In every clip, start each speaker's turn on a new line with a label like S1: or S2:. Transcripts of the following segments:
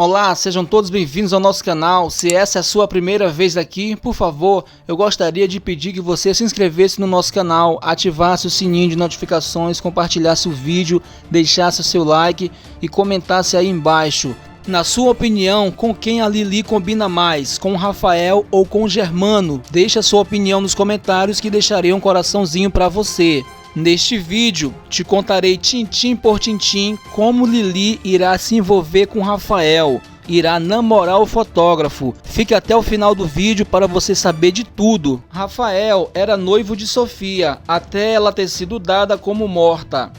S1: Olá, sejam todos bem-vindos ao nosso canal. Se essa é a sua primeira vez aqui, por favor, eu gostaria de pedir que você se inscrevesse no nosso canal, ativasse o sininho de notificações, compartilhasse o vídeo, deixasse o seu like e comentasse aí embaixo. Na sua opinião, com quem a Lili combina mais, com o Rafael ou com o Germano? Deixe a sua opinião nos comentários que deixarei um coraçãozinho para você. Neste vídeo, te contarei tintim por tintim como Lili irá se envolver com Rafael, irá namorar o fotógrafo. Fique até o final do vídeo para você saber de tudo. Rafael era noivo de Sofia, até ela ter sido dada como morta.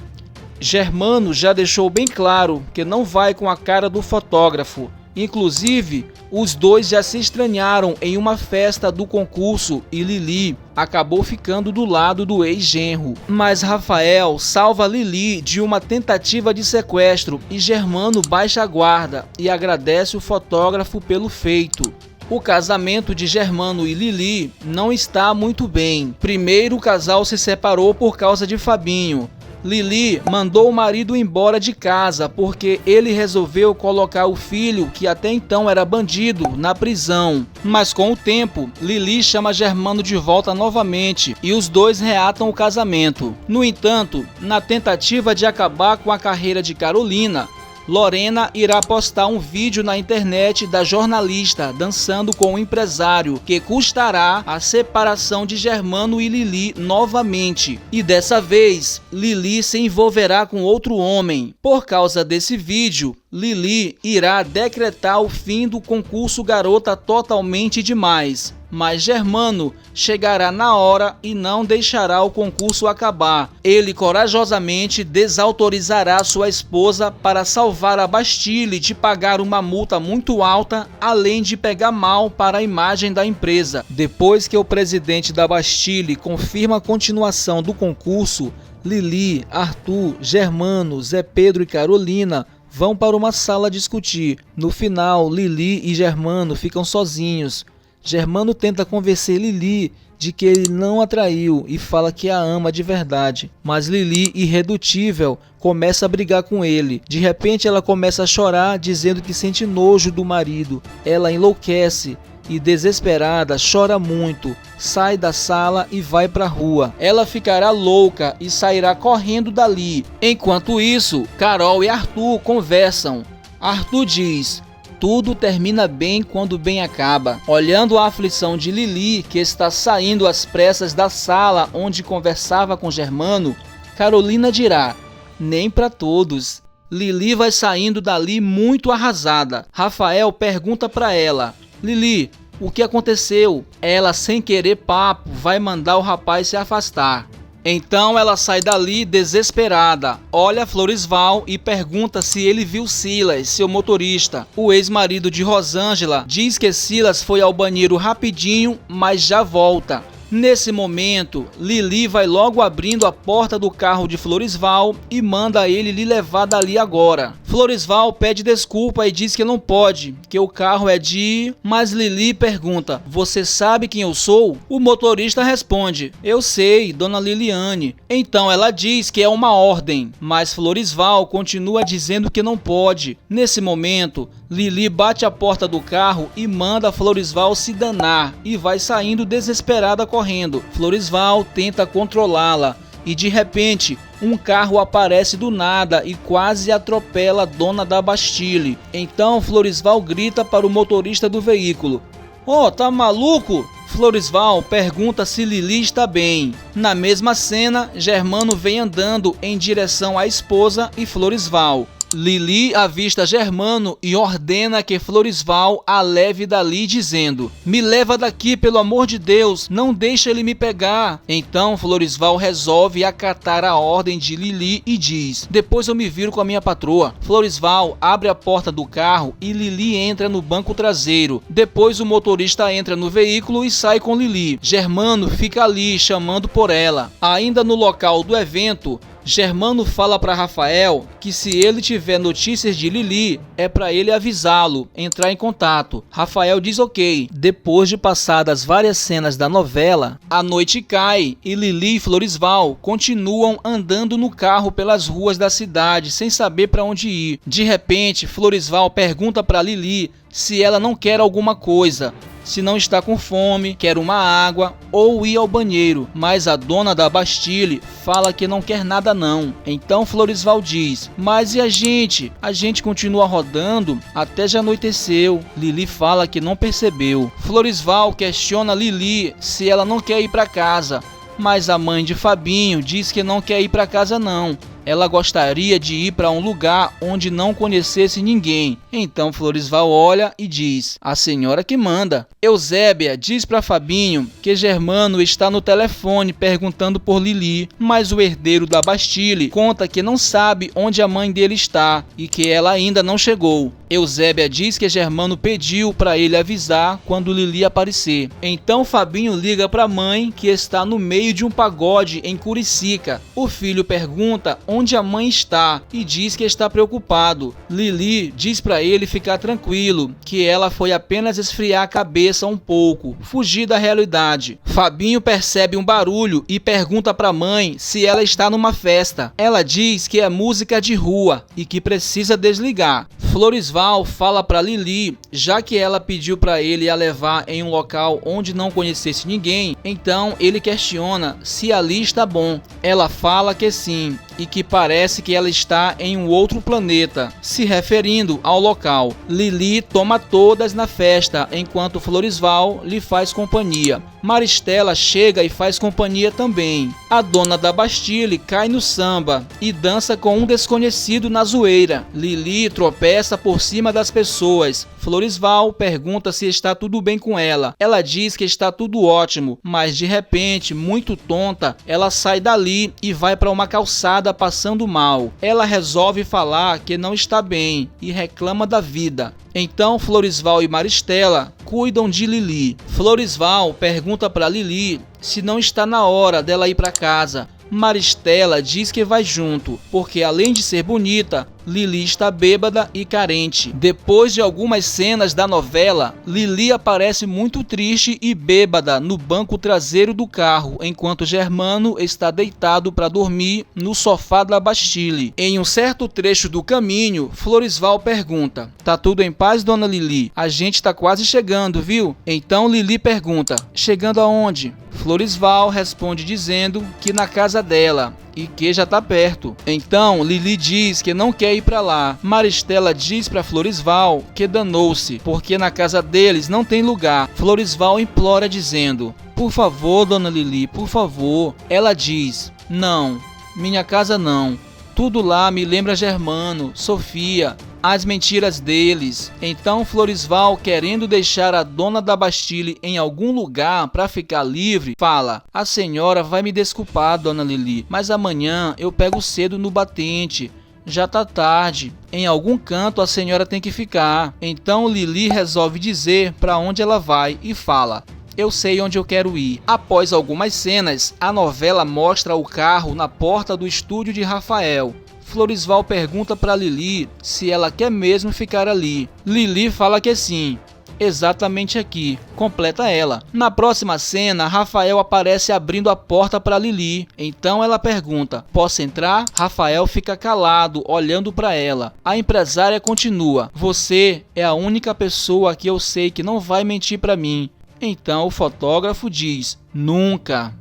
S1: Germano já deixou bem claro que não vai com a cara do fotógrafo. Inclusive, os dois já se estranharam em uma festa do concurso e Lili acabou ficando do lado do ex-genro. Mas Rafael salva Lili de uma tentativa de sequestro e Germano baixa a guarda e agradece o fotógrafo pelo feito. O casamento de Germano e Lili não está muito bem. Primeiro, o casal se separou por causa de Fabinho. Lili mandou o marido embora de casa porque ele resolveu colocar o filho, que até então era bandido, na prisão. Mas com o tempo, Lili chama Germano de volta novamente e os dois reatam o casamento. No entanto, na tentativa de acabar com a carreira de Carolina, Lorena irá postar um vídeo na internet da jornalista dançando com o empresário, que custará a separação de Germano e Lili novamente. E dessa vez, Lili se envolverá com outro homem. Por causa desse vídeo, Lili irá decretar o fim do concurso Garota Totalmente Demais. Mas Germano chegará na hora e não deixará o concurso acabar. Ele corajosamente desautorizará sua esposa para salvar a Bastille de pagar uma multa muito alta, além de pegar mal para a imagem da empresa. Depois que o presidente da Bastille confirma a continuação do concurso, Lili, Arthur, Germano, Zé Pedro e Carolina vão para uma sala discutir. No final, Lili e Germano ficam sozinhos. Germano tenta convencer Lili de que ele não a traiu e fala que a ama de verdade. Mas Lili, irredutível, começa a brigar com ele. De repente ela começa a chorar, dizendo que sente nojo do marido. Ela enlouquece e, desesperada, chora muito. Sai da sala e vai para a rua. Ela ficará louca e sairá correndo dali. Enquanto isso, Carol e Arthur conversam. Arthur diz: tudo termina bem quando bem acaba. Olhando a aflição de Lili, que está saindo às pressas da sala onde conversava com Germano, Carolina dirá: nem para todos. Lili vai saindo dali muito arrasada. Rafael pergunta para ela: Lili, o que aconteceu? Ela, sem querer papo, vai mandar o rapaz se afastar. Então ela sai dali desesperada, olha Floresval e pergunta se ele viu Silas, seu motorista. O ex-marido de Rosângela diz que Silas foi ao banheiro rapidinho, mas já volta. Nesse momento, Lili vai logo abrindo a porta do carro de Floresval e manda ele lhe levar dali agora. Floresval pede desculpa e diz que não pode, que o carro é de... Mas Lili pergunta: você sabe quem eu sou? O motorista responde: eu sei, dona Liliane. Então ela diz que é uma ordem, mas Floresval continua dizendo que não pode. Nesse momento, Lili bate a porta do carro e manda Floresval se danar e vai saindo desesperada correndo. Floresval tenta controlá-la e de repente um carro aparece do nada e quase atropela a dona da Bastille. Então Floresval grita para o motorista do veículo: "Oh, tá maluco?" Floresval pergunta se Lili está bem. Na mesma cena, Germano vem andando em direção à esposa e Floresval. Lili avista Germano e ordena que Floresval a leve dali, dizendo: me leva daqui, pelo amor de Deus, não deixa ele me pegar. Então Floresval resolve acatar a ordem de Lili e diz: depois eu me viro com a minha patroa. Floresval abre a porta do carro e Lili entra no banco traseiro. Depois o motorista entra no veículo e sai com Lili. Germano fica ali chamando por ela. Ainda no local do evento, Germano fala para Rafael que se ele tiver notícias de Lili, é para ele avisá-lo, entrar em contato. Rafael diz ok. Depois de passadas várias cenas da novela, a noite cai e Lili e Floresval continuam andando no carro pelas ruas da cidade sem saber para onde ir. De repente, Floresval pergunta para Lili se ela não quer alguma coisa, se não está com fome, quer uma água ou ir ao banheiro, mas a dona da Bastille fala que não quer nada não. Então Floresval diz: mas e a gente? A gente continua rodando até já anoiteceu. Lili fala que não percebeu. Floresval questiona Lili se ela não quer ir para casa, mas a mãe de Fabinho diz que não quer ir para casa não. Ela gostaria de ir para um lugar onde não conhecesse ninguém. Então Floresval olha e diz: a senhora que manda. Eusébia diz para Fabinho que Germano está no telefone perguntando por Lili, mas o herdeiro da Bastille conta que não sabe onde a mãe dele está e que ela ainda não chegou. Eusébia diz que Germano pediu para ele avisar quando Lili aparecer. Então Fabinho liga para a mãe que está no meio de um pagode em Curicica. O filho pergunta onde a mãe está e diz que está preocupado. Lili diz para ele ficar tranquilo, que ela foi apenas esfriar a cabeça um pouco, fugir da realidade. Fabinho percebe um barulho e pergunta para a mãe se ela está numa festa. Ela diz que é música de rua e que precisa desligar. Floresval fala para Lili, já que ela pediu para ele a levar em um local onde não conhecesse ninguém, então ele questiona se ali está bom. Ela fala que sim e que parece que ela está em um outro planeta, se referindo ao local. Lili toma todas na festa, enquanto Floresval lhe faz companhia. Maristela chega e faz companhia também. A dona da Bastille cai no samba e dança com um desconhecido na zoeira. Lili tropeça por cima das pessoas. Floresval pergunta se está tudo bem com ela. Ela diz que está tudo ótimo, mas de repente, muito tonta, ela sai dali e vai para uma calçada passando mal. Ela resolve falar que não está bem e reclama da vida. Então Floresval e Maristela cuidam de Lili. Floresval pergunta para Lili se não está na hora dela ir para casa. Maristela diz que vai junto, porque além de ser bonita, Lili está bêbada e carente. Depois de algumas cenas da novela, Lili aparece muito triste e bêbada no banco traseiro do carro, enquanto Germano está deitado para dormir no sofá da Bastille. Em um certo trecho do caminho, Floresval pergunta: tá tudo em paz, dona Lili? A gente tá quase chegando, viu? Então Lili pergunta: chegando aonde? Floresval responde dizendo que na casa dela e que já tá perto. Então Lili diz que não quer ir para lá. Maristela diz para Floresval que danou-se, porque na casa deles não tem lugar. Floresval implora dizendo: por favor, dona Lili, por favor. Ela diz: não, minha casa não. Tudo lá me lembra Germano, Sofia, as mentiras deles. Então Floresval, querendo deixar a dona da Bastille em algum lugar para ficar livre, fala: a senhora vai me desculpar, dona Lili, mas amanhã eu pego cedo no batente. Já tá tarde. Em algum canto a senhora tem que ficar. Então Lili resolve dizer para onde ela vai e fala: eu sei onde eu quero ir. Após algumas cenas, a novela mostra o carro na porta do estúdio de Rafael. Floresval pergunta para Lili se ela quer mesmo ficar ali. Lili fala que sim. Exatamente aqui, completa ela. Na próxima cena, Rafael aparece abrindo a porta para Lili. Então ela pergunta: posso entrar? Rafael fica calado, olhando para ela. A empresária continua: você é a única pessoa que eu sei que não vai mentir para mim. Então o fotógrafo diz: nunca.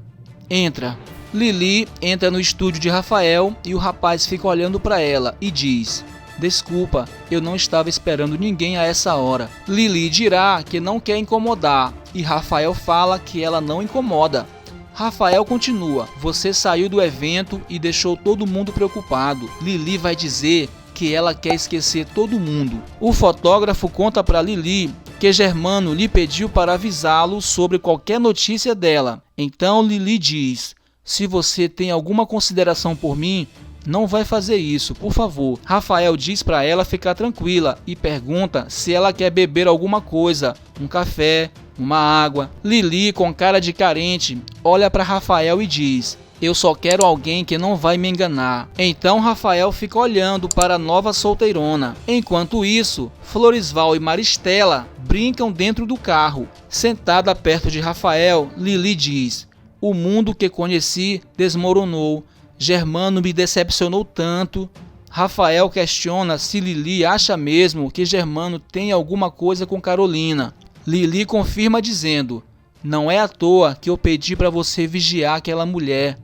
S1: Entra. Lili entra no estúdio de Rafael e o rapaz fica olhando para ela e diz: desculpa, eu não estava esperando ninguém a essa hora. Lili dirá que não quer incomodar e Rafael fala que ela não incomoda. Rafael continua: você saiu do evento e deixou todo mundo preocupado. Lili vai dizer que ela quer esquecer todo mundo. O fotógrafo conta para Lili que Germano lhe pediu para avisá-lo sobre qualquer notícia dela. Então Lili diz: se você tem alguma consideração por mim, não vai fazer isso, por favor. Rafael diz para ela ficar tranquila e pergunta se ela quer beber alguma coisa, um café, uma água. Lili, com cara de carente, olha para Rafael e diz: Eu só quero alguém que não vai me enganar. Então Rafael fica olhando para a nova solteirona. Enquanto isso, Floresval e Maristela brincam dentro do carro. Sentada perto de Rafael, Lili diz: o mundo que conheci desmoronou. Germano me decepcionou tanto. Rafael questiona se Lili acha mesmo que Germano tem alguma coisa com Carolina. Lili confirma dizendo: não é à toa que eu pedi para você vigiar aquela mulher.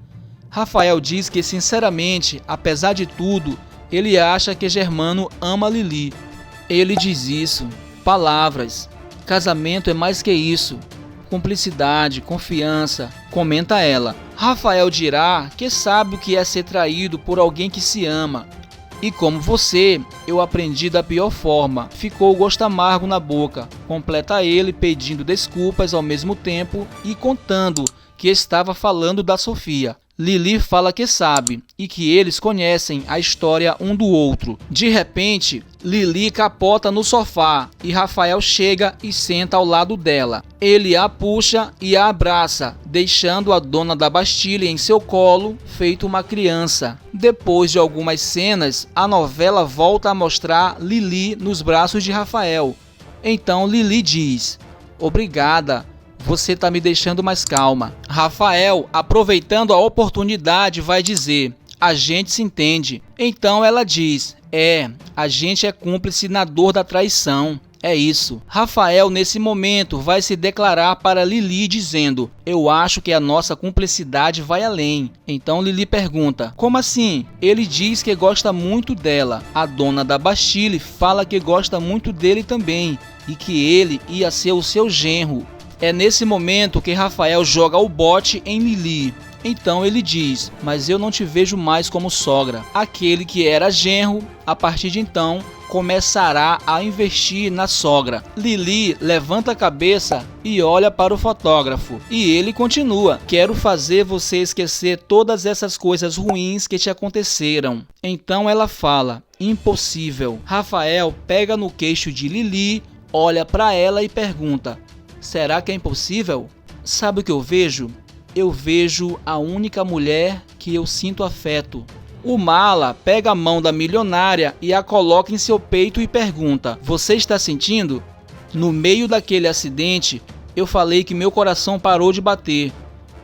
S1: Rafael diz que, sinceramente, apesar de tudo, ele acha que Germano ama Lili. Ele diz isso. Palavras. Casamento é mais que isso. Cumplicidade, confiança, comenta ela. Rafael dirá que sabe o que é ser traído por alguém que se ama. E como você, eu aprendi da pior forma. Ficou o gosto amargo na boca. Completa ele pedindo desculpas ao mesmo tempo e contando que estava falando da Sofia. Lili fala que sabe e que eles conhecem a história um do outro. De repente, Lili capota no sofá e Rafael chega e senta ao lado dela. Ele a puxa e a abraça, deixando a dona da Bastilha em seu colo, feito uma criança. Depois de algumas cenas, a novela volta a mostrar Lili nos braços de Rafael. Então Lili diz: obrigada. Você tá me deixando mais calma. Rafael, aproveitando a oportunidade, vai dizer: a gente se entende. Então ela diz: a gente é cúmplice na dor da traição. É isso. Rafael, nesse momento, vai se declarar para Lili dizendo: eu acho que a nossa cumplicidade vai além. Então Lili pergunta: como assim? Ele diz que gosta muito dela. A dona da Bastilha fala que gosta muito dele também e que ele ia ser o seu genro. É nesse momento que Rafael joga o bote em Lili. Então ele diz: mas eu não te vejo mais como sogra. Aquele que era genro, a partir de então, começará a investir na sogra. Lili levanta a cabeça e olha para o fotógrafo. E ele continua: quero fazer você esquecer todas essas coisas ruins que te aconteceram. Então ela fala: impossível. Rafael pega no queixo de Lili, olha para ela e pergunta: será que é impossível? Sabe o que eu vejo? Eu vejo a única mulher que eu sinto afeto. O Mala pega a mão da milionária e a coloca em seu peito e pergunta: você está sentindo? No meio daquele acidente, eu falei que meu coração parou de bater.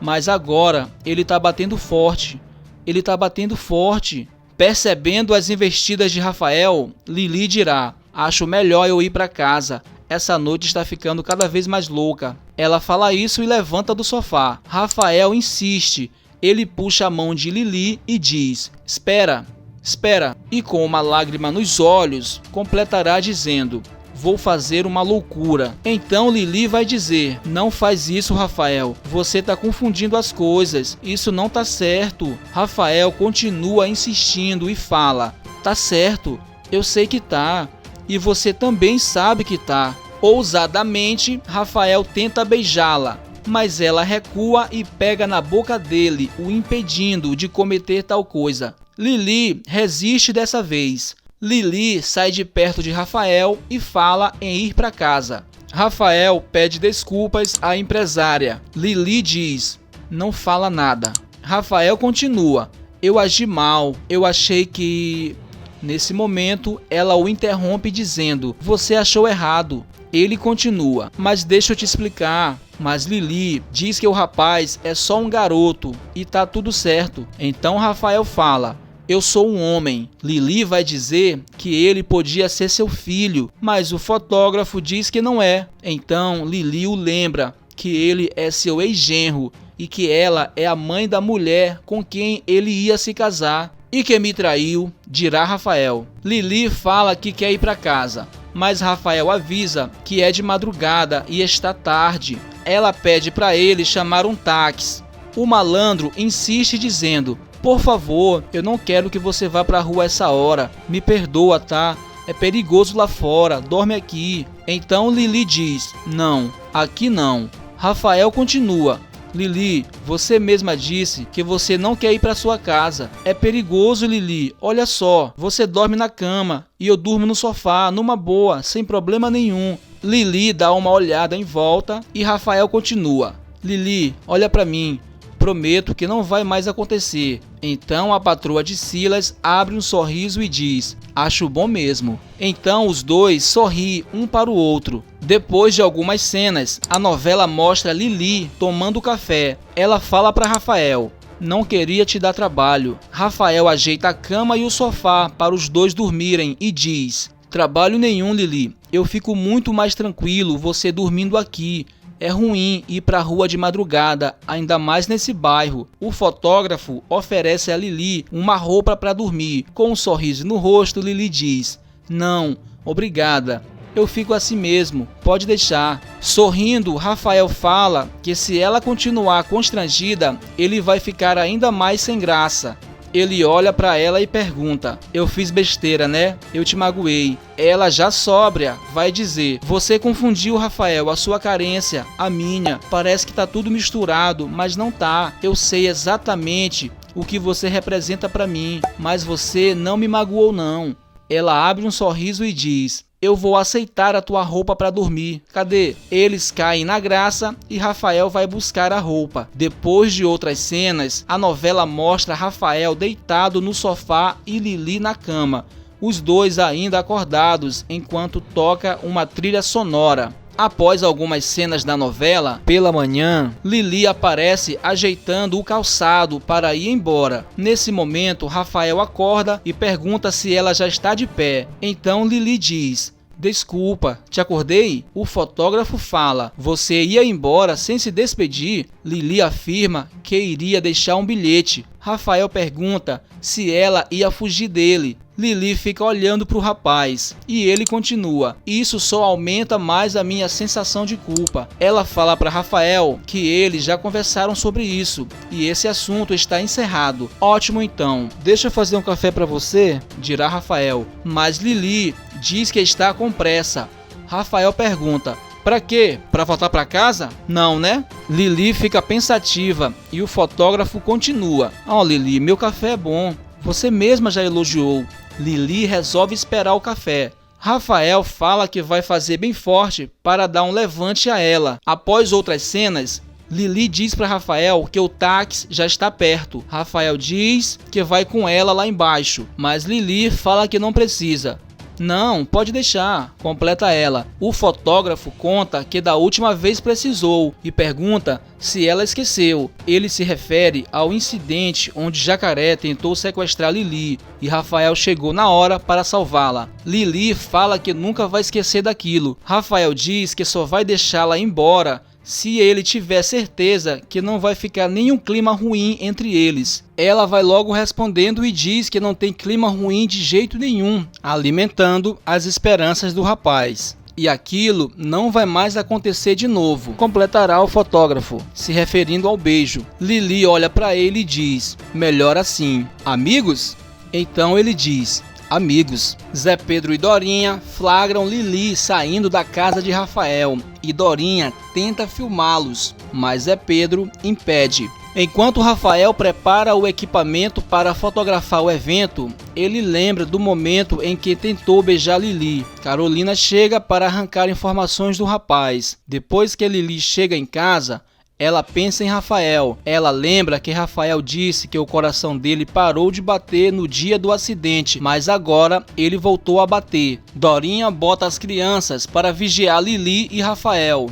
S1: Mas agora ele está batendo forte. Ele está batendo forte. Percebendo as investidas de Rafael, Lili dirá: acho melhor eu ir para casa. Essa noite está ficando cada vez mais louca. Ela fala isso e levanta do sofá. Rafael insiste. Ele puxa a mão de Lili e diz: espera, espera. E com uma lágrima nos olhos, completará dizendo: vou fazer uma loucura. Então Lili vai dizer: não faz isso, Rafael. Você está confundindo as coisas. Isso não tá certo. Rafael continua insistindo e fala: tá certo. Eu sei que tá. E você também sabe que tá. Ousadamente, Rafael tenta beijá-la, mas ela recua e pega na boca dele, o impedindo de cometer tal coisa. Lili resiste dessa vez. Lili sai de perto de Rafael e fala em ir para casa. Rafael pede desculpas à empresária. Lili diz: não fala nada. Rafael continua: eu agi mal, eu achei que... Nesse momento, ela o interrompe dizendo: você achou errado. Ele continua: mas deixa eu te explicar. Mas Lili diz que o rapaz é só um garoto e tá tudo certo. Então Rafael fala: eu sou um homem. Lili vai dizer que ele podia ser seu filho, mas o fotógrafo diz que não é. Então Lili o lembra que ele é seu ex-genro e que ela é a mãe da mulher com quem ele ia se casar. E que me traiu, dirá Rafael. Lili fala que quer ir para casa, mas Rafael avisa que é de madrugada e está tarde. Ela pede para ele chamar um táxi. O malandro insiste dizendo: por favor, eu não quero que você vá para a rua essa hora. Me perdoa, tá? É perigoso lá fora, dorme aqui. Então Lili diz: não, aqui não. Rafael continua: Lili, você mesma disse que você não quer ir para sua casa. É perigoso, Lili. Olha só, você dorme na cama e eu durmo no sofá, numa boa, sem problema nenhum. Lili dá uma olhada em volta e Rafael continua: Lili, olha para mim. prometo que não vai mais acontecer. Então a patroa de Silas abre um sorriso e diz: acho bom mesmo. Então os dois sorriem um para o outro. Depois de algumas cenas, a novela mostra Lili tomando café. Ela fala para Rafael: não queria te dar trabalho. Rafael ajeita a cama e o sofá para os dois dormirem e diz: trabalho nenhum, Lili. Eu fico muito mais tranquilo você dormindo aqui. É ruim ir para a rua de madrugada, ainda mais nesse bairro. O fotógrafo oferece a Lili uma roupa para dormir. Com um sorriso no rosto, Lili diz: não, obrigada. Eu fico assim mesmo, pode deixar. Sorrindo, Rafael fala que se ela continuar constrangida, ele vai ficar ainda mais sem graça. Ele olha para ela e pergunta: eu fiz besteira, né? Eu te magoei. Ela, já sóbria, vai dizer: você confundiu, Rafael, a sua carência, a minha. Parece que tá tudo misturado, mas não tá. Eu sei exatamente o que você representa para mim, mas você não me magoou não. Ela abre um sorriso e diz: eu vou aceitar a tua roupa para dormir. Cadê? Eles caem na graça e Rafael vai buscar a roupa. Depois de outras cenas, a novela mostra Rafael deitado no sofá e Lili na cama. Os dois ainda acordados enquanto toca uma trilha sonora. Após algumas cenas da novela, pela manhã, Lili aparece ajeitando o calçado para ir embora. Nesse momento, Rafael acorda e pergunta se ela já está de pé. Então Lili diz: desculpa, te acordei? O fotógrafo fala: você ia embora sem se despedir? Lili afirma que iria deixar um bilhete. Rafael pergunta se ela ia fugir dele. Lili fica olhando para o rapaz e ele continua: isso só aumenta mais a minha sensação de culpa. Ela fala para Rafael que eles já conversaram sobre isso e esse assunto está encerrado. Ótimo, então, deixa eu fazer um café para você, dirá Rafael. Mas Lili diz que está com pressa. Rafael pergunta: pra quê? Pra voltar pra casa? Não, né? Lili fica pensativa e o fotógrafo continua: Lili, meu café é bom. Você mesma já elogiou. Lili resolve esperar o café. Rafael fala que vai fazer bem forte para dar um levante a ela. Após outras cenas, Lili diz para Rafael que o táxi já está perto. Rafael diz que vai com ela lá embaixo, mas Lili fala que não precisa. Não, pode deixar, completa ela. O fotógrafo conta que da última vez precisou e pergunta se ela esqueceu. Ele se refere ao incidente onde Jacaré tentou sequestrar Lili e Rafael chegou na hora para salvá-la. Lili fala que nunca vai esquecer daquilo. Rafael diz que só vai deixá-la embora se ele tiver certeza que não vai ficar nenhum clima ruim entre eles. Ela vai logo respondendo e diz que não tem clima ruim de jeito nenhum, alimentando as esperanças do rapaz. E aquilo não vai mais acontecer de novo, completará o fotógrafo, se referindo ao beijo. Lili olha para ele e diz: melhor assim. Amigos? Então ele diz: amigos. Zé Pedro e Dorinha flagram Lili saindo da casa de Rafael e Dorinha tenta filmá-los, mas Zé Pedro impede. Enquanto Rafael prepara o equipamento para fotografar o evento, ele lembra do momento em que tentou beijar Lili. Carolina chega para arrancar informações do rapaz. Depois que Lili chega em casa, ela pensa em Rafael. Ela lembra que Rafael disse que o coração dele parou de bater no dia do acidente, mas agora ele voltou a bater. Dorinha bota as crianças para vigiar Lili e Rafael.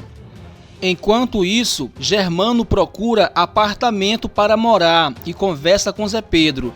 S1: Enquanto isso, Germano procura apartamento para morar e conversa com Zé Pedro.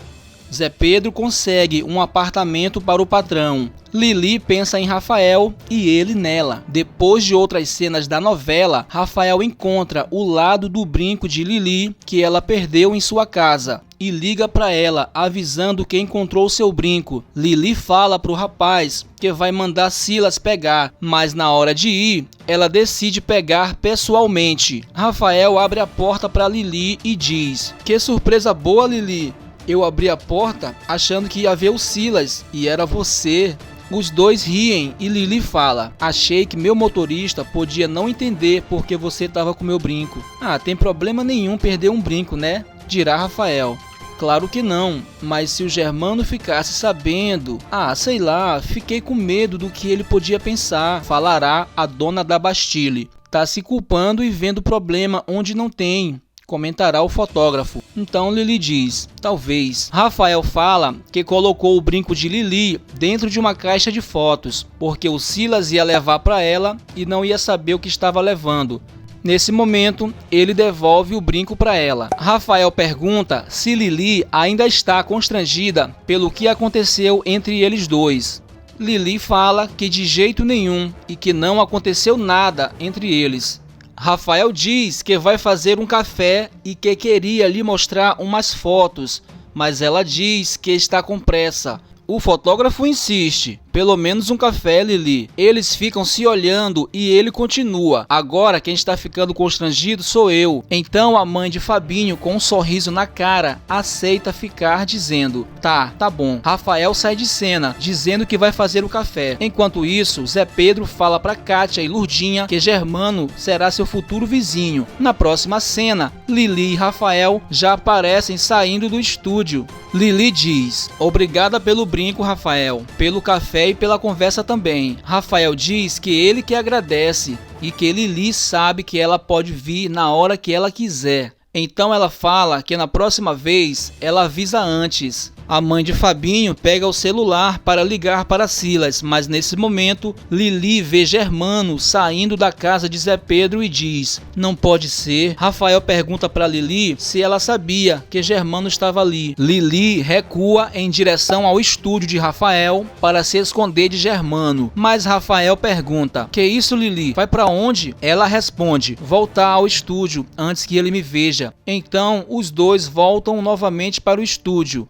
S1: Zé Pedro consegue um apartamento para o patrão. Lili pensa em Rafael e ele nela. Depois de outras cenas da novela, Rafael encontra o lado do brinco de Lili que ela perdeu em sua casa e liga para ela avisando que encontrou seu brinco. Lili fala para o rapaz que vai mandar Silas pegar, mas na hora de ir, ela decide pegar pessoalmente. Rafael abre a porta para Lili e diz: que surpresa boa, Lili! Eu abri a porta achando que ia ver o Silas e era você. Os dois riem e Lili fala: achei que meu motorista podia não entender porque você estava com meu brinco. Tem problema nenhum perder um brinco, né? Dirá Rafael. Claro que não, mas se o Germano ficasse sabendo... sei lá, fiquei com medo do que ele podia pensar, falará a dona da Bastille. Tá se culpando e vendo problema onde não tem. comentará o fotógrafo. Então Lili diz: talvez. Rafael fala que colocou o brinco de Lili dentro de uma caixa de fotos, porque o Silas ia levar para ela e não ia saber o que estava levando. Nesse momento, ele devolve o brinco para ela. Rafael pergunta se Lili ainda está constrangida pelo que aconteceu entre eles dois. Lili fala que de jeito nenhum e que não aconteceu nada entre eles. Rafael diz que vai fazer um café e que queria lhe mostrar umas fotos, mas ela diz que está com pressa. O fotógrafo insiste: pelo menos um café, Lili. Eles ficam se olhando e ele continua: agora quem está ficando constrangido sou eu. Então a mãe de Fabinho, com um sorriso na cara, aceita ficar, dizendo: tá bom. Rafael sai de cena, dizendo que vai fazer o café. Enquanto isso, Zé Pedro fala para Kátia e Lurdinha que Germano será seu futuro vizinho. Na próxima cena, Lili e Rafael já aparecem saindo do estúdio. Lili diz: obrigada pelo brinco, Rafael, pelo café e pela conversa também. Rafael diz que ele que agradece e que Lili sabe que ela pode vir na hora que ela quiser. Então ela fala que na próxima vez ela avisa antes. A mãe de Fabinho pega o celular para ligar para Silas, mas nesse momento Lili vê Germano saindo da casa de Zé Pedro e diz: não pode ser. Rafael pergunta para Lili se ela sabia que Germano estava ali. Lili recua em direção ao estúdio de Rafael para se esconder de Germano, mas Rafael pergunta: que isso, Lili? Vai para onde? Ela responde: voltar ao estúdio antes que ele me veja. Então os dois voltam novamente para o estúdio.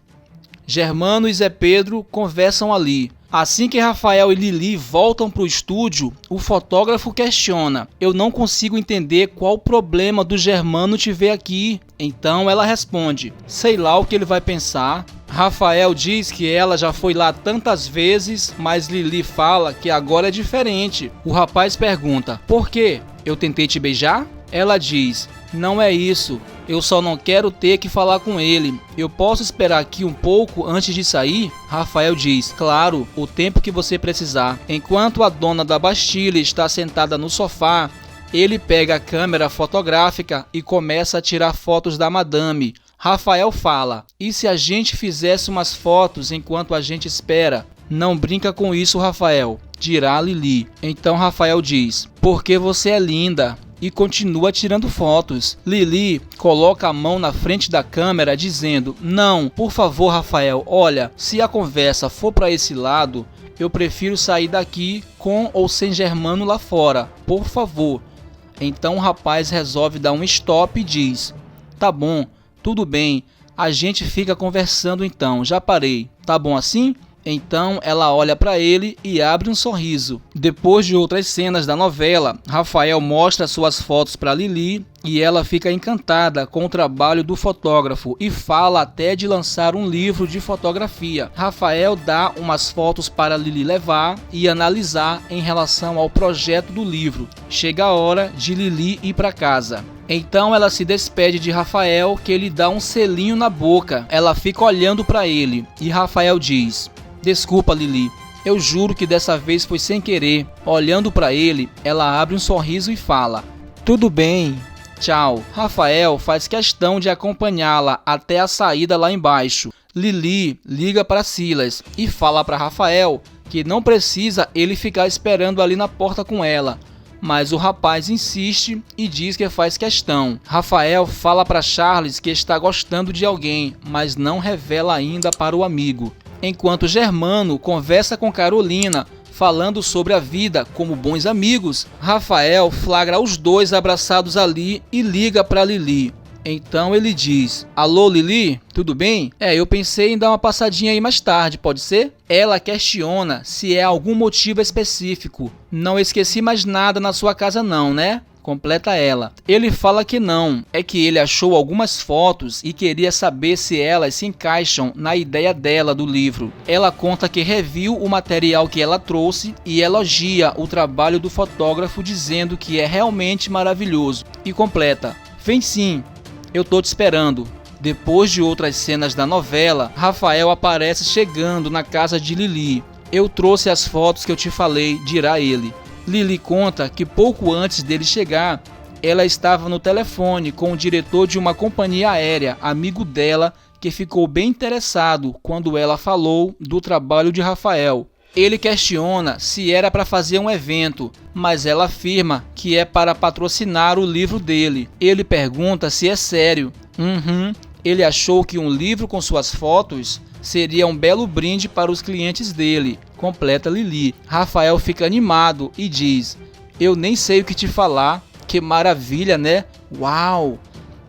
S1: Germano e Zé Pedro conversam ali. Assim que Rafael e Lili voltam para o estúdio, o fotógrafo questiona: eu não consigo entender qual o problema do Germano te ver aqui. Então ela responde: sei lá o que ele vai pensar. Rafael diz que ela já foi lá tantas vezes, mas Lili fala que agora é diferente. O rapaz pergunta: por quê? Eu tentei te beijar? Ela diz: não é isso, eu só não quero ter que falar com ele. Eu posso esperar aqui um pouco antes de sair? Rafael diz: claro, o tempo que você precisar. Enquanto a dona da Bastilha está sentada no sofá, ele pega a câmera fotográfica e começa a tirar fotos da madame. Rafael fala: e se a gente fizesse umas fotos enquanto a gente espera? Não brinca com isso, Rafael, dirá Lili. Então Rafael diz: porque você é linda. E continua tirando fotos. Lili coloca a mão na frente da câmera dizendo: não, por favor, Rafael, olha, se a conversa for para esse lado, eu prefiro sair daqui com ou sem Germano lá fora, por favor. Então o rapaz resolve dar um stop e diz: tá bom, tudo bem, a gente fica conversando então, já parei, tá bom assim? Então ela olha para ele e abre um sorriso. Depois de outras cenas da novela, Rafael mostra suas fotos para Lili e ela fica encantada com o trabalho do fotógrafo e fala até de lançar um livro de fotografia. Rafael dá umas fotos para Lili levar e analisar em relação ao projeto do livro. Chega a hora de Lili ir para casa. Então ela se despede de Rafael, que lhe dá um selinho na boca. Ela fica olhando para ele e Rafael diz: desculpa, Lili, eu juro que dessa vez foi sem querer. Olhando para ele, ela abre um sorriso e fala: tudo bem, tchau. Rafael faz questão de acompanhá-la até a saída lá embaixo. Lili liga para Silas e fala para Rafael que não precisa ele ficar esperando ali na porta com ela. Mas o rapaz insiste e diz que faz questão. Rafael fala para Charles que está gostando de alguém, mas não revela ainda para o amigo. Enquanto Germano conversa com Carolina, falando sobre a vida como bons amigos, Rafael flagra os dois abraçados ali e liga para Lili. Então ele diz: alô, Lili, tudo bem? Eu pensei em dar uma passadinha aí mais tarde, pode ser? Ela questiona se é algum motivo específico. Não esqueci mais nada na sua casa não, né? Completa ela. Ele fala que não, é que ele achou algumas fotos e queria saber se elas se encaixam na ideia dela do livro. Ela conta que reviu o material que ela trouxe e elogia o trabalho do fotógrafo, dizendo que é realmente maravilhoso. E completa: vem sim, eu tô te esperando. Depois de outras cenas da novela, Rafael aparece chegando na casa de Lili. Eu trouxe as fotos que eu te falei, dirá ele. Lili conta que pouco antes dele chegar, ela estava no telefone com o diretor de uma companhia aérea, amigo dela, que ficou bem interessado quando ela falou do trabalho de Rafael. Ele questiona se era para fazer um evento, mas ela afirma que é para patrocinar o livro dele. Ele pergunta se é sério. Ele achou que um livro com suas fotos seria um belo brinde para os clientes dele, completa Lili. Rafael fica animado e diz: eu nem sei o que te falar, que maravilha, né? Uau!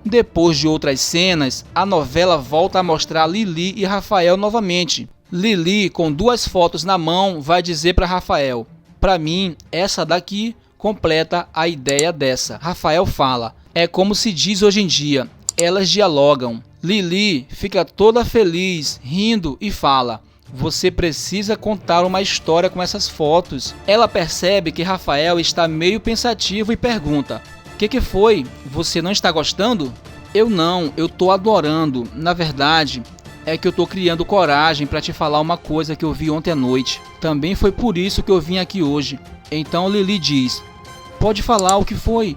S1: Depois de outras cenas, a novela volta a mostrar Lili e Rafael novamente. Lili, com 2 fotos na mão, vai dizer para Rafael: para mim, essa daqui completa a ideia dessa. Rafael fala: é como se diz hoje em dia, elas dialogam. Lili fica toda feliz, rindo e fala: você precisa contar uma história com essas fotos. Ela percebe que Rafael está meio pensativo e pergunta: o que foi? Você não está gostando? Eu tô adorando. Na verdade, é que eu tô criando coragem para te falar uma coisa que eu vi ontem à noite. Também foi por isso que eu vim aqui hoje. Então Lili diz: pode falar o que foi.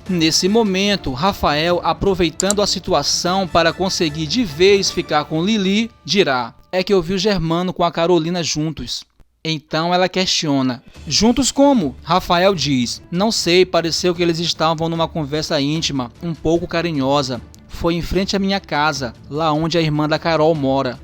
S1: Nesse momento, Rafael, aproveitando a situação para conseguir de vez ficar com Lili, dirá: é que eu vi o Germano com a Carolina juntos. Então ela questiona: juntos como? Rafael diz: não sei, pareceu que eles estavam numa conversa íntima, um pouco carinhosa. Foi em frente à minha casa, lá onde a irmã da Carol mora.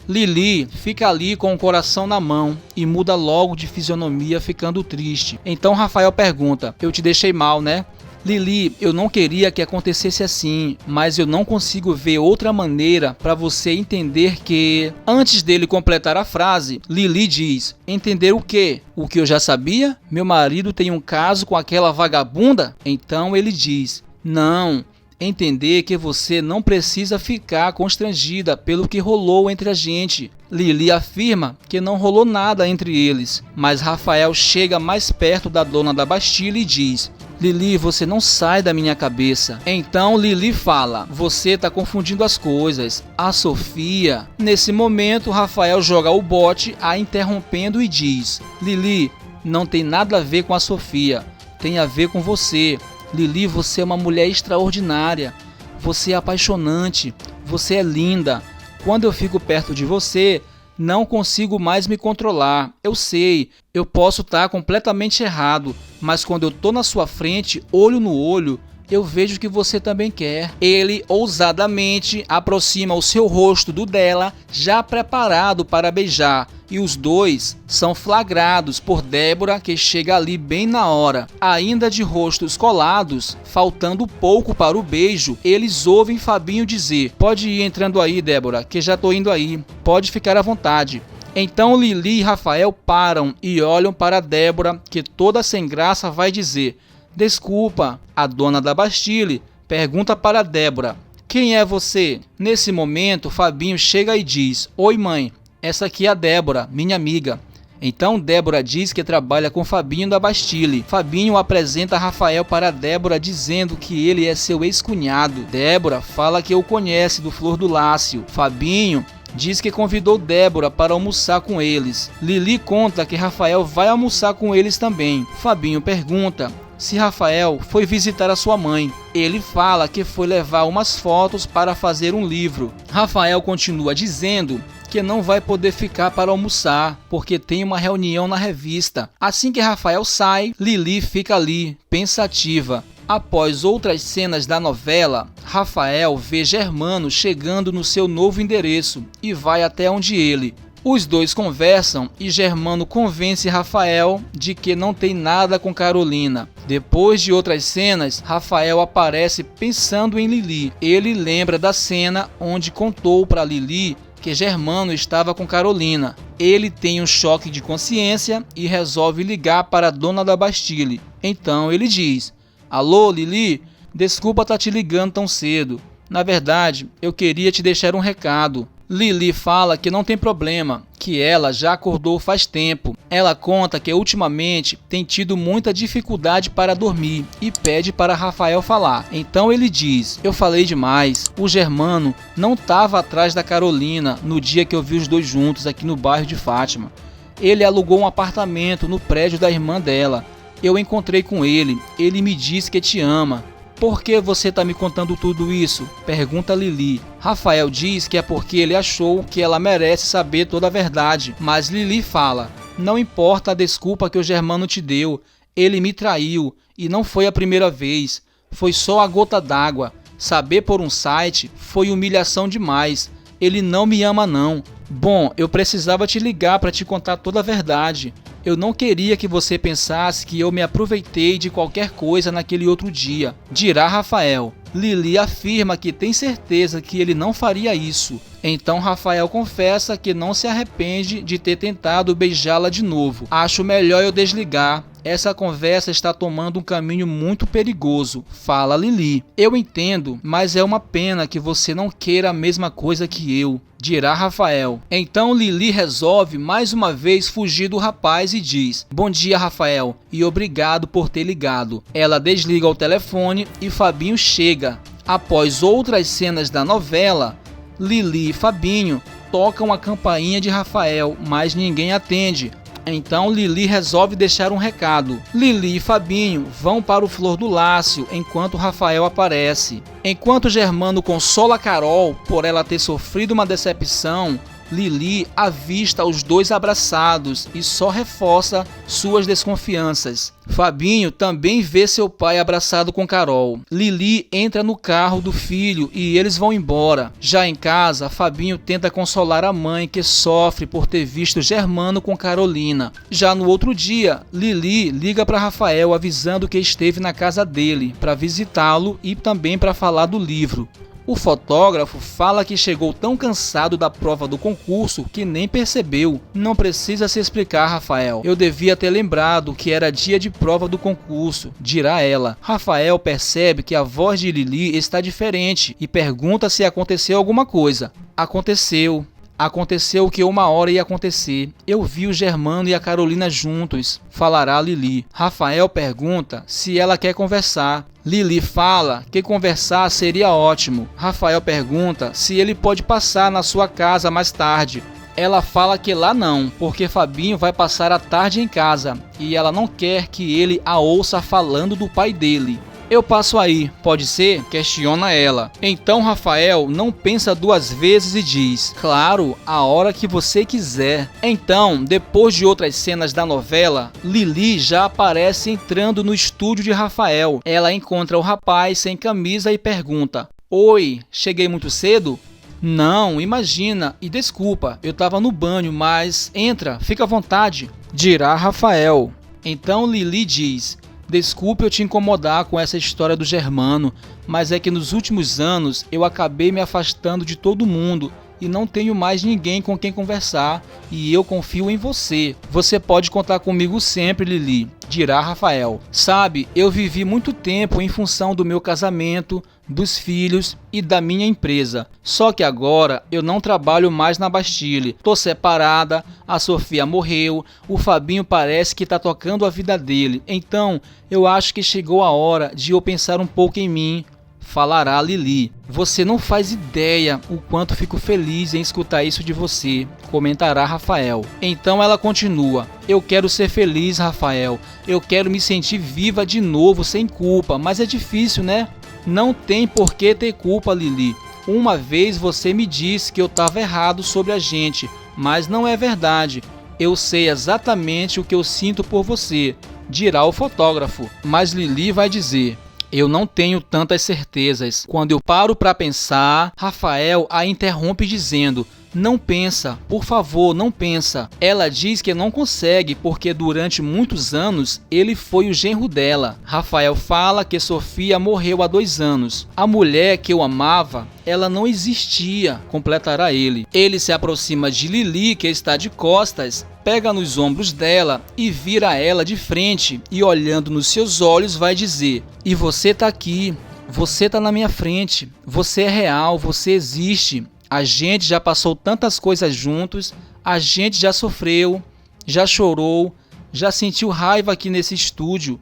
S1: Lili fica ali com o coração na mão e muda logo de fisionomia, ficando triste. Então Rafael pergunta: eu te deixei mal, né? Lili, eu não queria que acontecesse assim, mas eu não consigo ver outra maneira para você entender que... Antes dele completar a frase, Lili diz: entender o quê? O que eu já sabia? Meu marido tem um caso com aquela vagabunda? Então ele diz: não, entender que você não precisa ficar constrangida pelo que rolou entre a gente. Lili afirma que não rolou nada entre eles, mas Rafael chega mais perto da dona da Bastilha e diz: Lili, você não sai da minha cabeça. Então Lili fala: você tá confundindo as coisas. A Sofia... Nesse momento, Rafael joga o bote, a interrompendo e diz: Lili, não tem nada a ver com a Sofia. Tem a ver com você. Lili, você é uma mulher extraordinária. Você é apaixonante. Você é linda. Quando eu fico perto de você, não consigo mais me controlar. Eu sei, eu posso estar completamente errado, mas quando eu tô na sua frente, olho no olho, eu vejo que você também quer. Ele ousadamente aproxima o seu rosto do dela, já preparado para beijar, e os dois são flagrados por Débora, que chega ali bem na hora. Ainda de rostos colados, faltando pouco para o beijo, eles ouvem Fabinho dizer: pode ir entrando aí, Débora, que já tô indo aí, pode ficar à vontade. Então Lili e Rafael param e olham para Débora, que toda sem graça vai dizer: desculpa. A dona da Bastilha pergunta para Débora: quem é você? Nesse momento, Fabinho chega e diz: oi mãe, essa aqui é a Débora, minha amiga. Então Débora diz que trabalha com Fabinho da Bastilha. Fabinho apresenta Rafael para Débora, dizendo que ele é seu ex-cunhado. Débora fala que o conhece do Flor do Lácio. Fabinho diz que convidou Débora para almoçar com eles. Lili conta que Rafael vai almoçar com eles também. Fabinho pergunta se Rafael foi visitar a sua mãe. Ele fala que foi levar umas fotos para fazer um livro. Rafael continua dizendo que não vai poder ficar para almoçar, porque tem uma reunião na revista. Assim que Rafael sai, Lili fica ali, pensativa. Após outras cenas da novela, Rafael vê Germano chegando no seu novo endereço e vai até onde ele. Os dois conversam e Germano convence Rafael de que não tem nada com Carolina. Depois de outras cenas, Rafael aparece pensando em Lili. Ele lembra da cena onde contou para Lili que Germano estava com Carolina. Ele tem um choque de consciência e resolve ligar para a dona da Bastilha. Então ele diz: alô, Lili, desculpa estar te ligando tão cedo. Na verdade, eu queria te deixar um recado. Lili fala que não tem problema, que ela já acordou faz tempo. Ela conta que ultimamente tem tido muita dificuldade para dormir e pede para Rafael falar. Então ele diz: eu falei demais, o Germano não estava atrás da Carolina no dia que eu vi os dois juntos aqui no bairro de Fátima. Ele alugou um apartamento no prédio da irmã dela. Eu encontrei com ele, ele me disse que te ama. Por que você está me contando tudo isso? Pergunta Lili. Rafael diz que é porque ele achou que ela merece saber toda a verdade, mas Lili fala: não importa a desculpa que o Germano te deu, ele me traiu e não foi a primeira vez, foi só a gota d'água. Saber por um site foi humilhação demais, ele não me ama não. Bom, eu precisava te ligar para te contar toda a verdade. Eu não queria que você pensasse que eu me aproveitei de qualquer coisa naquele outro dia, dirá Rafael. Lili afirma que tem certeza que ele não faria isso. Então Rafael confessa que não se arrepende de ter tentado beijá-la de novo. Acho melhor eu desligar. Essa conversa está tomando um caminho muito perigoso, fala Lili. Eu entendo, mas é uma pena que você não queira a mesma coisa que eu, dirá Rafael. Então Lili resolve mais uma vez fugir do rapaz e diz: bom dia, Rafael, e obrigado por ter ligado. Ela desliga o telefone e Fabinho chega. Após outras cenas da novela, Lili e Fabinho tocam a campainha de Rafael, mas ninguém atende. Então Lili resolve deixar um recado. Lili e Fabinho vão para o Flor do Lácio enquanto Rafael aparece. Enquanto Germano consola Carol por ela ter sofrido uma decepção, Lili avista os dois abraçados e só reforça suas desconfianças. Fabinho também vê seu pai abraçado com Carol. Lili entra no carro do filho e eles vão embora. Já em casa, Fabinho tenta consolar a mãe que sofre por ter visto Germano com Carolina. Já no outro dia, Lili liga para Rafael avisando que esteve na casa dele para visitá-lo e também para falar do livro. O fotógrafo fala que chegou tão cansado da prova do concurso que nem percebeu. Não precisa se explicar, Rafael. Eu devia ter lembrado que era dia de prova do concurso, dirá ela. Rafael percebe que a voz de Lili está diferente e pergunta se aconteceu alguma coisa. Aconteceu. Aconteceu o que uma hora ia acontecer. Eu vi o Germano e a Carolina juntos, falará Lili. Rafael pergunta se ela quer conversar. Lili fala que conversar seria ótimo. Rafael pergunta se ele pode passar na sua casa mais tarde. Ela fala que lá não, porque Fabinho vai passar a tarde em casa e ela não quer que ele a ouça falando do pai dele. Eu passo aí, pode ser? Questiona ela. Então Rafael não pensa duas vezes e diz: claro, a hora que você quiser. Então, depois de outras cenas da novela, Lili já aparece entrando no estúdio de Rafael. Ela encontra o rapaz sem camisa e pergunta: oi, cheguei muito cedo? Não, imagina, e desculpa, eu tava no banho, mas entra, fica à vontade, dirá Rafael. Então Lili diz: desculpe eu te incomodar com essa história do Germano, mas é que nos últimos anos eu acabei me afastando de todo mundo e não tenho mais ninguém com quem conversar e eu confio em você. Você pode contar comigo sempre, Lili, dirá Rafael. Sabe, eu vivi muito tempo em função do meu casamento, dos filhos e da minha empresa. Só que agora eu não trabalho mais na Bastille. Tô separada, a Sofia morreu, o Fabinho parece que tá tocando a vida dele. Então eu acho que chegou a hora de eu pensar um pouco em mim, falará Lili. Você não faz ideia o quanto fico feliz em escutar isso de você, comentará Rafael. Então ela continua: eu quero ser feliz, Rafael. Eu quero me sentir viva de novo, sem culpa, mas é difícil, né? Não tem por que ter culpa, Lili. Uma vez você me disse que eu estava errado sobre a gente, mas não é verdade. Eu sei exatamente o que eu sinto por você, dirá o fotógrafo. Mas Lili vai dizer: eu não tenho tantas certezas. Quando eu paro para pensar, Rafael a interrompe dizendo: não pensa, por favor, não pensa. Ela diz que não consegue porque durante muitos anos ele foi o genro dela. Rafael fala que Sofia morreu há 2 anos. A mulher que eu amava, ela não existia, completará ele. Ele se aproxima de Lili, que está de costas, pega nos ombros dela e vira ela de frente e olhando nos seus olhos vai dizer: e você tá aqui, você tá na minha frente, você é real, você existe. A gente já passou tantas coisas juntos, a gente já sofreu, já chorou, já sentiu raiva aqui nesse estúdio.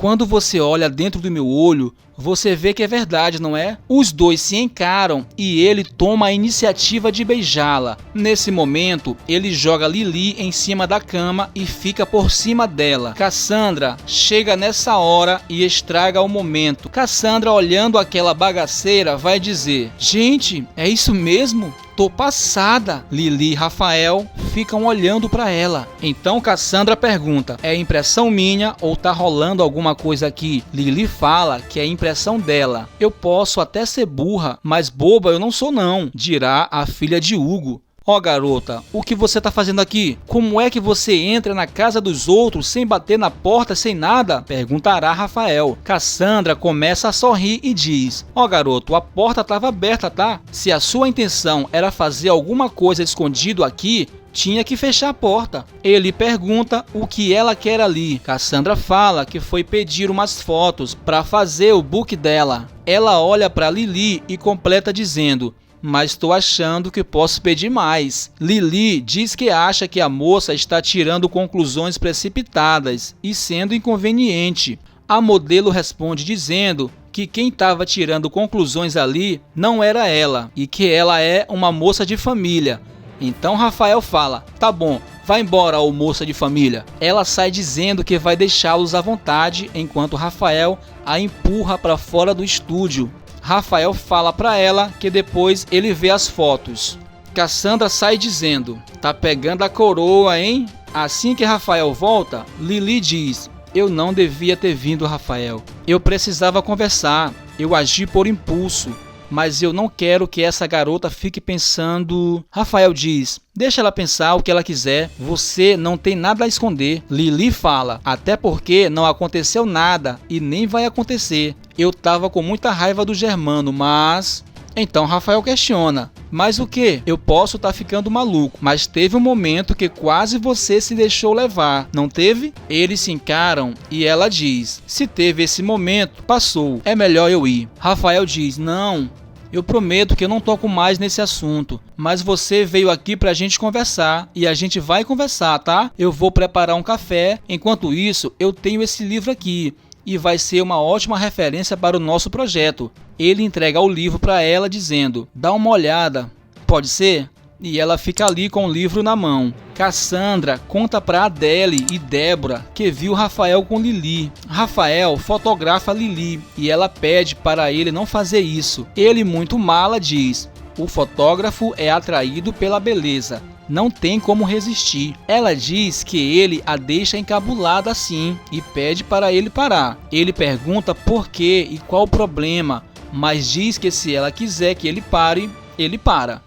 S1: quando você olha dentro do meu olho, você vê que é verdade, não é? Os dois se encaram e ele toma a iniciativa de beijá-la. Nesse momento, ele joga Lily em cima da cama e fica por cima dela. Cassandra chega nessa hora e estraga o momento. Cassandra, olhando aquela bagaceira, vai dizer: gente, é isso mesmo? Tô passada. Lily e Rafael ficam olhando para ela. Então Cassandra pergunta: é impressão minha ou tá rolando alguma coisa aqui? Lily fala que é impressão dela. Eu posso até ser burra, mas boba eu não sou não, dirá a filha de Hugo. Ó garota, o que você tá fazendo aqui? Como é que você entra na casa dos outros sem bater na porta, sem nada? Perguntará Rafael. Cassandra começa a sorrir e diz: ó garoto, a porta estava aberta, tá? Se a sua intenção era fazer alguma coisa escondido aqui, tinha que fechar a porta. Ele pergunta o que ela quer ali. Cassandra fala que foi pedir umas fotos para fazer o book dela. Ela olha para Lily e completa dizendo: mas estou achando que posso pedir mais. Lily diz que acha que a moça está tirando conclusões precipitadas e sendo inconveniente. A modelo responde dizendo que quem estava tirando conclusões ali não era ela e que ela é uma moça de família. Então Rafael fala: tá bom, vai embora, ô moça de família. Ela sai dizendo que vai deixá-los à vontade enquanto Rafael a empurra para fora do estúdio. Rafael fala para ela que depois ele vê as fotos. Cassandra sai dizendo: tá pegando a coroa, hein? Assim que Rafael volta, Lily diz: eu não devia ter vindo, Rafael. Eu precisava conversar. Eu agi por impulso. Mas eu não quero que essa garota fique pensando... Rafael diz: deixa ela pensar o que ela quiser. Você não tem nada a esconder. Lily fala: até porque não aconteceu nada e nem vai acontecer. Eu tava com muita raiva do Germano, mas... Então Rafael questiona: mas o que? Eu posso estar ficando maluco, mas teve um momento que quase você se deixou levar, não teve? Eles se encaram e ela diz: se teve esse momento, passou, é melhor eu ir. Rafael diz: não, eu prometo que eu não toco mais nesse assunto, mas você veio aqui pra gente conversar e a gente vai conversar, tá? Eu vou preparar um café, enquanto isso eu tenho esse livro aqui e vai ser uma ótima referência para o nosso projeto. Ele entrega o livro para ela dizendo: dá uma olhada, pode ser? E ela fica ali com o livro na mão. Cassandra conta para Adele e Débora que viu Rafael com Lily. Rafael fotografa Lily e ela pede para ele não fazer isso. Ele, muito mala, diz: o fotógrafo é atraído pela beleza, não tem como resistir. Ela diz que ele a deixa encabulada assim e pede para ele parar. Ele pergunta por quê e qual o problema, mas diz que se ela quiser que ele pare, ele para.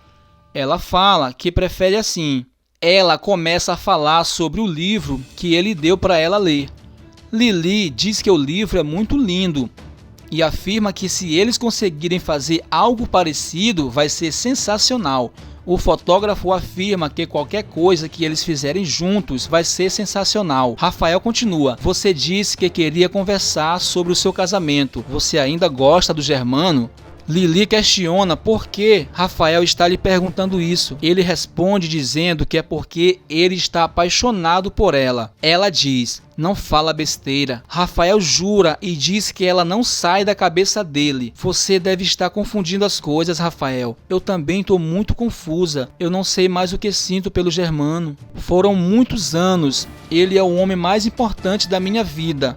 S1: Ela fala que prefere assim. Ela começa a falar sobre o livro que ele deu para ela ler. Lily diz que o livro é muito lindo e afirma que se eles conseguirem fazer algo parecido, vai ser sensacional. O fotógrafo afirma que qualquer coisa que eles fizerem juntos vai ser sensacional. Rafael continua: você disse que queria conversar sobre o seu casamento. Você ainda gosta do Germano? Lily questiona por que Rafael está lhe perguntando isso. Ele responde dizendo que é porque ele está apaixonado por ela. Ela diz: não fala besteira. Rafael jura e diz que ela não sai da cabeça dele. Você deve estar confundindo as coisas, Rafael. Eu também estou muito confusa. Eu não sei mais o que sinto pelo Germano. Foram muitos anos. Ele é o homem mais importante da minha vida.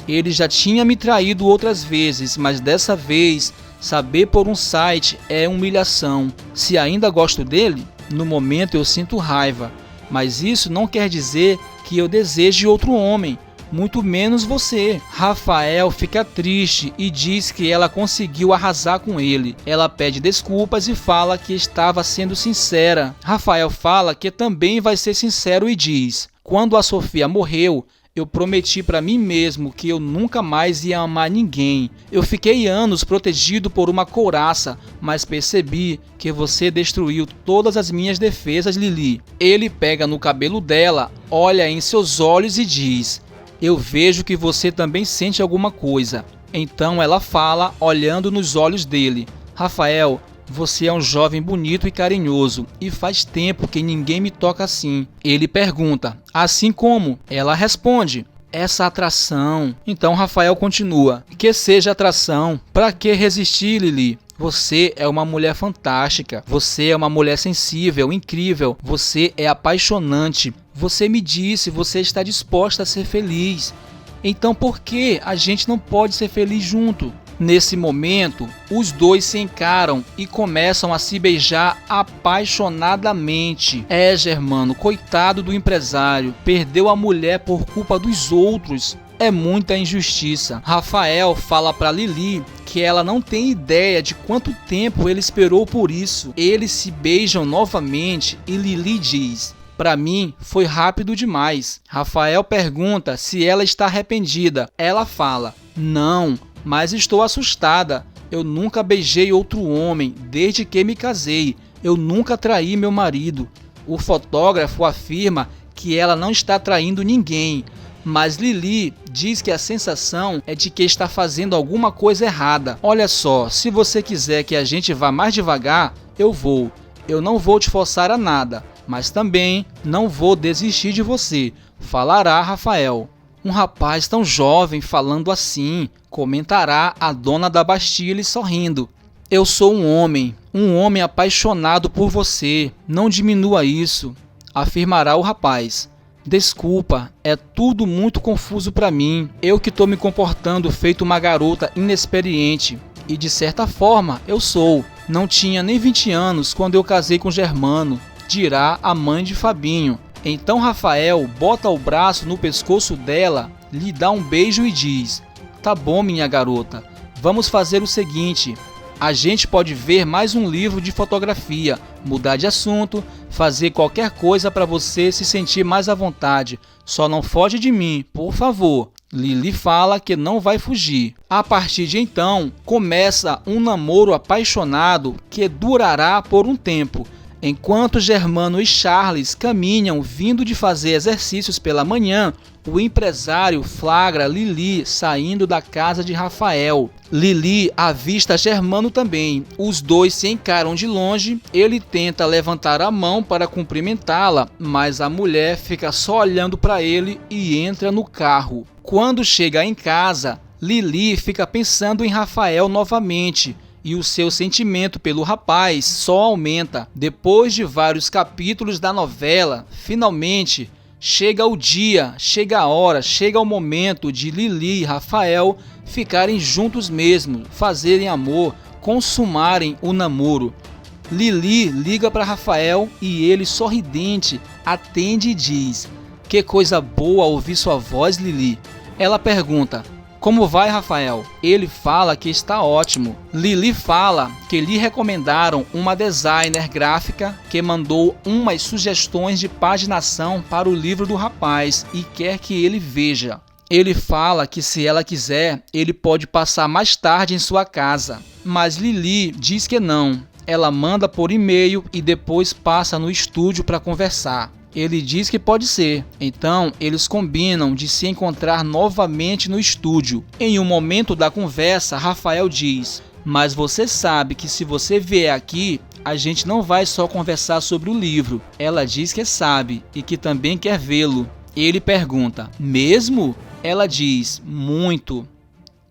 S1: Ele já tinha me traído outras vezes, mas dessa vez... saber por um site é humilhação. Se ainda gosto dele, no momento eu sinto raiva, mas isso não quer dizer que eu deseje outro homem, muito menos você. Rafael fica triste e diz que ela conseguiu arrasar com ele. Ela pede desculpas e fala que estava sendo sincera. Rafael fala que também vai ser sincero e diz: quando a Sofia morreu, eu prometi para mim mesmo que eu nunca mais ia amar ninguém. Eu fiquei anos protegido por uma couraça, mas percebi que você destruiu todas as minhas defesas, Lily. Ele pega no cabelo dela, olha em seus olhos e diz: eu vejo que você também sente alguma coisa. Então ela fala, olhando nos olhos dele: Rafael, você é um jovem bonito e carinhoso, e faz tempo que ninguém me toca assim. Ele pergunta: assim como? Ela responde: essa atração. Então Rafael continua: que seja atração, pra que resistir, Lili? Você é uma mulher fantástica, você é uma mulher sensível, incrível, você é apaixonante. Você me disse, você está disposta a ser feliz. Então por que a gente não pode ser feliz junto? Nesse momento, os dois se encaram e começam a se beijar apaixonadamente. Germano, coitado do empresário, perdeu a mulher por culpa dos outros. É muita injustiça. Rafael fala para Lili que ela não tem ideia de quanto tempo ele esperou por isso. Eles se beijam novamente e Lili diz: para mim foi rápido demais. Rafael pergunta se ela está arrependida. Ela fala: não, mas estou assustada. Eu nunca beijei outro homem desde que me casei. Eu nunca traí meu marido. O fotógrafo afirma que ela não está traindo ninguém. Mas Lili diz que a sensação é de que está fazendo alguma coisa errada. Olha só, se você quiser que a gente vá mais devagar, eu vou. Eu não vou te forçar a nada, mas também não vou desistir de você, falará Rafael. Um rapaz tão jovem falando assim, comentará a dona da Bastille sorrindo. Eu sou um homem apaixonado por você, não diminua isso, afirmará o rapaz. Desculpa, é tudo muito confuso para mim. Eu que estou me comportando feito uma garota inexperiente. E de certa forma, eu sou. Não tinha nem 20 anos quando eu casei com Germano, dirá a mãe de Fabinho. Então Rafael bota o braço no pescoço dela, lhe dá um beijo e diz: tá bom, minha garota, vamos fazer o seguinte. A gente pode ver mais um livro de fotografia, mudar de assunto, fazer qualquer coisa para você se sentir mais à vontade. Só não foge de mim, por favor. Lili fala que não vai fugir. A partir de então, começa um namoro apaixonado que durará por um tempo. Enquanto Germano e Charles caminham vindo de fazer exercícios pela manhã, o empresário flagra Lili saindo da casa de Rafael. Lili avista Germano também. Os dois se encaram de longe. Ele tenta levantar a mão para cumprimentá-la, mas a mulher fica só olhando para ele e entra no carro. Quando chega em casa, Lili fica pensando em Rafael novamente. E o seu sentimento pelo rapaz só aumenta. Depois de vários capítulos da novela, finalmente chega o dia, chega a hora, chega o momento de Lili e Rafael ficarem juntos mesmo, fazerem amor, consumarem o namoro. Lili liga para Rafael e ele, sorridente, atende e diz: que coisa boa ouvir sua voz, Lili. Ela pergunta: como vai, Rafael? Ele fala que está ótimo. Lili fala que lhe recomendaram uma designer gráfica que mandou umas sugestões de paginação para o livro do rapaz e quer que ele veja. Ele fala que se ela quiser, ele pode passar mais tarde em sua casa. Mas Lili diz que não. Ela manda por e-mail e depois passa no estúdio para conversar. Ele diz que pode ser, então eles combinam de se encontrar novamente no estúdio. Em um momento da conversa, Rafael diz: mas você sabe que se você vier aqui, a gente não vai só conversar sobre o livro. Ela diz que sabe e que também quer vê-lo. Ele pergunta: mesmo? Ela diz: muito.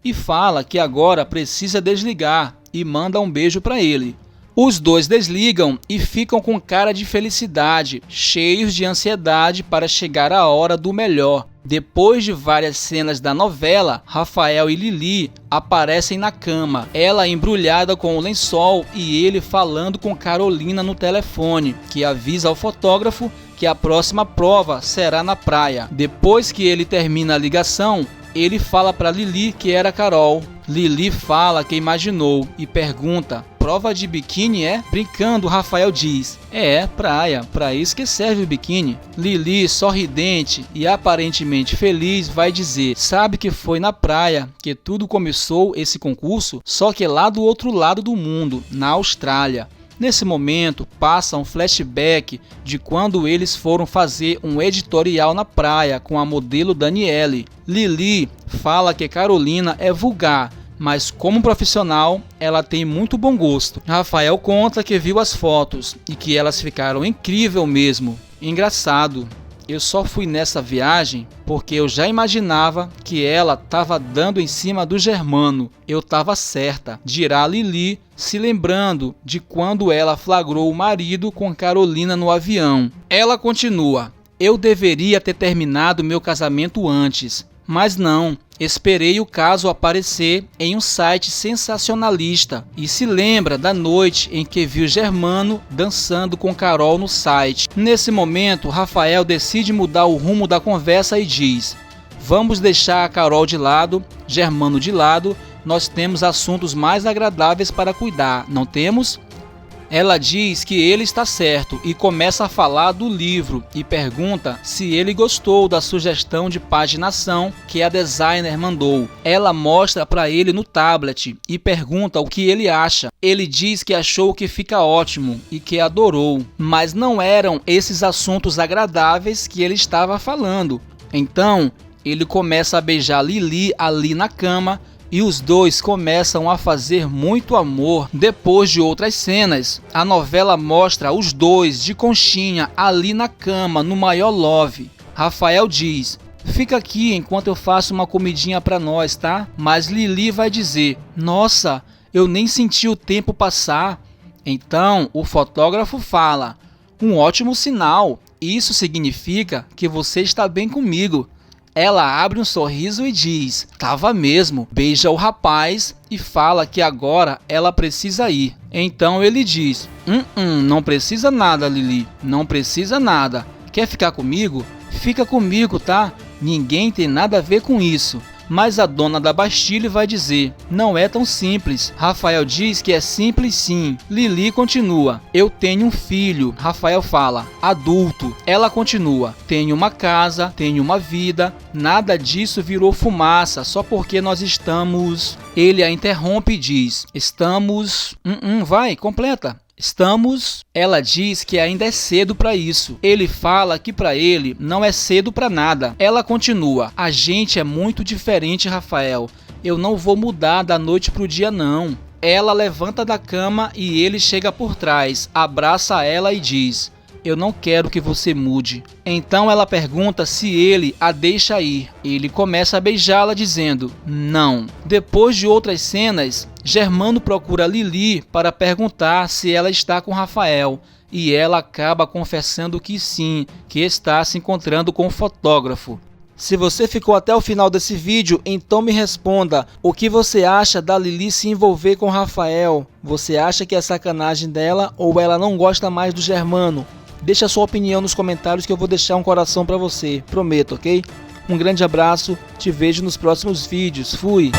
S1: E fala que agora precisa desligar e manda um beijo para ele. Os dois desligam e ficam com cara de felicidade, cheios de ansiedade para chegar a hora do melhor. Depois de várias cenas da novela, Rafael e Lili aparecem na cama, ela embrulhada com o lençol e ele falando com Carolina no telefone, que avisa ao fotógrafo que a próxima prova será na praia. Depois que ele termina a ligação, ele fala para Lili que era Carol. Lili fala que imaginou e pergunta: prova de biquíni é? Brincando, Rafael diz: praia, para isso que serve o biquíni. Lili, sorridente e aparentemente feliz, vai dizer: sabe que foi na praia que tudo começou esse concurso? Só que lá do outro lado do mundo, na Austrália. Nesse momento, passa um flashback de quando eles foram fazer um editorial na praia com a modelo Daniele. Lili fala que Carolina é vulgar, mas como profissional, ela tem muito bom gosto. Rafael conta que viu as fotos e que elas ficaram incrível mesmo. Engraçado. eu só fui nessa viagem porque eu já imaginava que ela estava dando em cima do Germano. Eu estava certa, dirá Lili, se lembrando de quando ela flagrou o marido com Carolina no avião. Ela continua: eu deveria ter terminado meu casamento antes, mas não, esperei o caso aparecer em um site sensacionalista e se lembra da noite em que viu Germano dançando com Carol no site. Nesse momento, Rafael decide mudar o rumo da conversa e diz: vamos deixar a Carol de lado, Germano de lado, nós temos assuntos mais agradáveis para cuidar, não temos? Ela diz que ele está certo e começa a falar do livro e pergunta se ele gostou da sugestão de paginação que a designer mandou. Ela mostra para ele no tablet e pergunta o que ele acha. Ele diz que achou que fica ótimo e que adorou, mas não eram esses assuntos agradáveis que ele estava falando. Então, ele começa a beijar Lili ali na cama e os dois começam a fazer muito amor. Depois de outras cenas, a novela mostra os dois de conchinha ali na cama, no maior love. Rafael diz: fica aqui enquanto eu faço uma comidinha pra nós, tá? Mas Lili vai dizer: nossa, eu nem senti o tempo passar. Então o fotógrafo fala: um ótimo sinal, isso significa que você está bem comigo. Ela abre um sorriso e diz: tava mesmo. Beija o rapaz e fala que agora ela precisa ir. Então ele diz: não precisa nada, Lili, não precisa nada. Quer ficar comigo? Fica comigo, tá? Ninguém tem nada a ver com isso. Mas a dona da Bastille vai dizer: não é tão simples. Rafael diz que é simples sim. Lili continua: eu tenho um filho. Rafael fala: adulto. Ela continua: tenho uma casa, tenho uma vida. Nada disso virou fumaça só porque nós estamos... Ele a interrompe e diz: estamos... vai, completa. Estamos... Ela diz que ainda é cedo para isso. Ele fala que para ele não é cedo para nada. Ela continua: a gente é muito diferente, Rafael. Eu não vou mudar da noite pro dia não. Ela levanta da cama e ele chega por trás, abraça ela e diz: eu não quero que você mude. Então ela pergunta se ele a deixa ir. Ele começa a beijá-la dizendo: não. Depois de outras cenas, Germano procura Lili para perguntar se ela está com Rafael. E ela acaba confessando que sim, que está se encontrando com o fotógrafo. Se você ficou até o final desse vídeo, então me responda: o que você acha da Lili se envolver com Rafael? Você acha que é sacanagem dela ou ela não gosta mais do Germano? Deixa a sua opinião nos comentários que eu vou deixar um coração pra você, prometo, ok? Um grande abraço, te vejo nos próximos vídeos, fui!